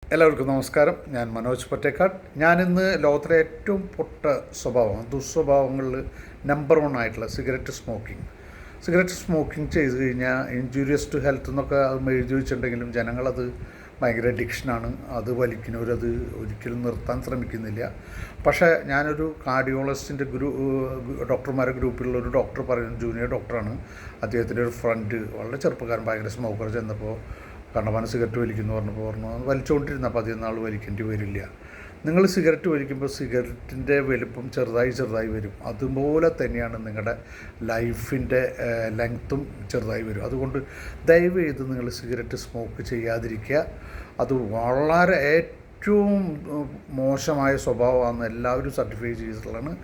എല്ലാവർക്കും നമസ്കാരം. ഞാൻ മനോജ് പൊറ്റേക്കാട്. ഞാനിന്ന് ലോകത്തിലെ ഏറ്റവും പൊട്ട സ്വഭാവം, ദുസ്വഭാവങ്ങളിൽ നമ്പർ 1 ആയിട്ടുള്ള സിഗരറ്റ് സ്മോക്കിംഗ് ചെയ്ത് കഴിഞ്ഞാൽ ഇൻജൂരിയസ് ടു ഹെൽത്ത് എന്നൊക്കെ അത് എഴുതി വെച്ചിട്ടുണ്ടെങ്കിലും ജനങ്ങളത് ഭയങ്കര അഡിക്ഷനാണ്. അത് വലിക്കുന്നവരത് ഒരിക്കലും നിർത്താൻ ശ്രമിക്കുന്നില്ല. പക്ഷേ ഞാനൊരു കാർഡിയോളജിസ്റ്റിൻ്റെ ഡോക്ടർമാരുടെ ഗ്രൂപ്പിലുള്ള ഒരു ഡോക്ടർ പറയുന്ന ജൂനിയർ ഡോക്ടറാണ്. അദ്ദേഹത്തിൻ്റെ ഒരു ഫ്രണ്ട് വളരെ ചെറുപ്പക്കാരൻ, ഭയങ്കര സ്മോക്കർ, ചെന്നപ്പോൾ കണ്ടമാനം സിഗരറ്റ് വലിക്കുന്നു പറഞ്ഞു വലിച്ചുകൊണ്ടിരുന്ന അപ്പോൾ അധികം നാൾ വലിക്കേണ്ടി വരില്ല. നിങ്ങൾ സിഗരറ്റ് വലിക്കുമ്പോൾ സിഗരറ്റിൻ്റെ വലുപ്പം ചെറുതായി വരും. അതുപോലെ തന്നെയാണ് നിങ്ങളുടെ ലൈഫിൻ്റെ ലെങ്ത്തും ചെറുതായി വരും. അതുകൊണ്ട് ദയവ് ചെയ്ത് നിങ്ങൾ സിഗരറ്റ് സ്മോക്ക് ചെയ്യാതിരിക്കുക. അത് വളരെ ഏറ്റവും മോശമായ സ്വഭാവമാണെന്ന് എല്ലാവരും സർട്ടിഫൈ ചെയ്തിട്ടുള്ളതാണ്.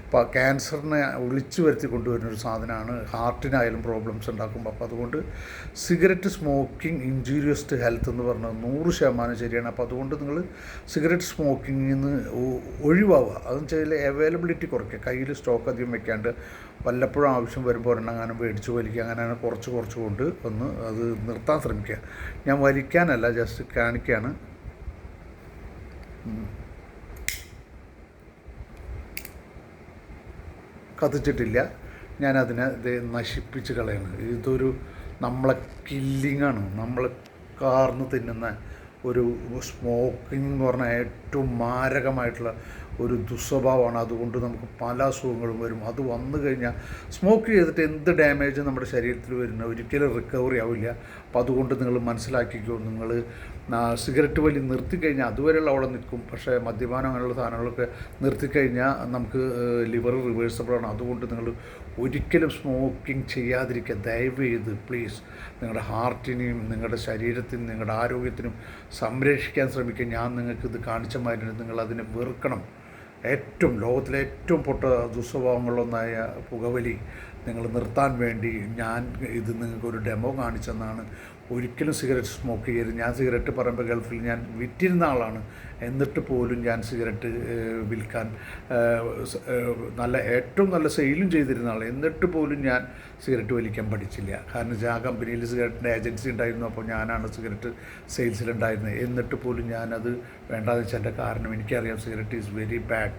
ഇപ്പോൾ ക്യാൻസറിനെ വിളിച്ചു വരുത്തി കൊണ്ടുവരുന്നൊരു സാധനമാണ്. ഹാർട്ടിനായാലും പ്രോബ്ലംസ് ഉണ്ടാക്കുമ്പോൾ. അപ്പോൾ അതുകൊണ്ട് cigarette smoking injurious to health എന്ന് പറഞ്ഞാൽ 100% ശരിയാണ്. അപ്പോൾ അതുകൊണ്ട് നിങ്ങൾ സിഗരറ്റ് സ്മോക്കിങ്ങിൽ നിന്ന് ഒഴിവാവുക. അതെന്ന് വെച്ചാൽ അവൈലബിലിറ്റി കുറയ്ക്കുക. കയ്യിൽ സ്റ്റോക്ക് അധികം വെക്കാണ്ട് വല്ലപ്പോഴും ആവശ്യം വരുമ്പോൾ ഒരെണ്ണം മേടിച്ച് വലിക്കുക. അങ്ങനെ കുറച്ച് കൊണ്ട് ഒന്ന് അത് നിർത്താൻ ശ്രമിക്കുക. ഞാൻ വലിക്കാനല്ല, ജസ്റ്റ് കാണിക്കുകയാണ്. കത്തിച്ചിട്ടില്ല. ഞാനതിനെ ഇത് നശിപ്പിച്ച് കളയാണ്. ഇതൊരു നമ്മളെ കില്ലിങ്ങാണ്. നമ്മളെ കാർന്ന് തിന്നുന്ന ഒരു സ്മോക്കിംഗ് എന്ന് പറഞ്ഞാൽ ഏറ്റവും മാരകമായിട്ടുള്ള ഒരു ദുസ്വഭാവമാണ്. അതുകൊണ്ട് നമുക്ക് പല അസുഖങ്ങളും വരും. അത് വന്നു കഴിഞ്ഞാൽ സ്മോക്ക് ചെയ്തിട്ട് എന്ത് ഡാമേജ് നമ്മുടെ ശരീരത്തിൽ വരുന്ന ഒരിക്കലും റിക്കവറി ആവില്ല. അപ്പോൾ അതുകൊണ്ട് നിങ്ങൾ മനസ്സിലാക്കിക്കോ. നിങ്ങൾ സിഗരറ്റ് വലി നിർത്തിക്കഴിഞ്ഞാൽ അതുവരെയുള്ള അവിടെ നിൽക്കും. പക്ഷേ മദ്യപാനം അങ്ങനെയുള്ള സാധനങ്ങളൊക്കെ നിർത്തിക്കഴിഞ്ഞാൽ നമുക്ക് ലിവർ റിവേഴ്സബിളാണ്. അതുകൊണ്ട് നിങ്ങൾ ഒരിക്കലും സ്മോക്കിംഗ് ചെയ്യാതിരിക്കുക. ദയവ് ചെയ്ത് പ്ലീസ് നിങ്ങളുടെ ഹാർട്ടിനെയും നിങ്ങളുടെ ശരീരത്തിനും നിങ്ങളുടെ ആരോഗ്യത്തിനും സംരക്ഷിക്കാൻ ശ്രമിക്കുക. ഞാൻ നിങ്ങൾക്ക് ഇത് കാണിച്ച മാതിരി നിങ്ങളതിനെ വെറുക്കണം. ലോകത്തിലെ ഏറ്റവും പൊട്ട ദുസ്വഭാവങ്ങളിലൊന്നായ പുകവലി നിങ്ങൾ നിർത്താൻ വേണ്ടി ഞാൻ ഇത് നിങ്ങൾക്കൊരു ഡെമോ കാണിച്ചെന്നാണ്. ഒരിക്കലും സിഗരറ്റ് സ്മോക്ക് ചെയ്യരുത്. ഞാൻ സിഗരറ്റ് പറയുമ്പോൾ ഗൾഫിൽ ഞാൻ വിറ്റിരുന്ന ആളാണ്. എന്നിട്ട് പോലും ഞാൻ സിഗരറ്റ് വിൽക്കാൻ ഏറ്റവും നല്ല സെയിലും ചെയ്തിരുന്ന ആൾ. എന്നിട്ട് പോലും ഞാൻ സിഗരറ്റ് വലിക്കാൻ പഠിച്ചില്ല. കാരണം ആ കമ്പനിയിൽ സിഗരറ്റിൻ്റെ ഏജൻസി ഉണ്ടായിരുന്നു. അപ്പോൾ ഞാനാണ് സിഗരറ്റ് സെയിൽസിലുണ്ടായിരുന്നത്. എന്നിട്ട് പോലും ഞാനത് വേണ്ടാന്ന് വെച്ചതിൻ്റെ കാരണം എനിക്കറിയാം cigarette is very bad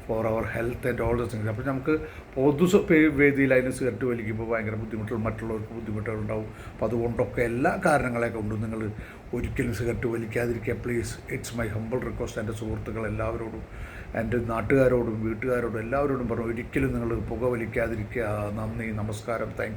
for our health and all the things. അപ്പോൾ നമുക്ക് വേദിയിൽ അതിന് സിഗരറ്റ് വലിക്കുമ്പോൾ ഭയങ്കര ബുദ്ധിമുട്ടുകൾ, മറ്റുള്ളവർക്ക് ബുദ്ധിമുട്ടുകളുണ്ടാവും. അപ്പോൾ അതുകൊണ്ടൊക്കെ എല്ലാ കാരണങ്ങളെ കൊണ്ടും നിങ്ങൾ ഒരിക്കലും സിഗരറ്റ് വലിക്കാതിരിക്കുക. Please, it's my humble request. എൻ്റെ സുഹൃത്തുക്കൾ എല്ലാവരോടും, എൻ്റെ നാട്ടുകാരോടും വീട്ടുകാരോടും എല്ലാവരോടും പറഞ്ഞു, ഒരിക്കലും നിങ്ങൾ പുക വലിക്കാതിരിക്കുക. നന്ദി, നമസ്കാരം, താങ്ക് യു.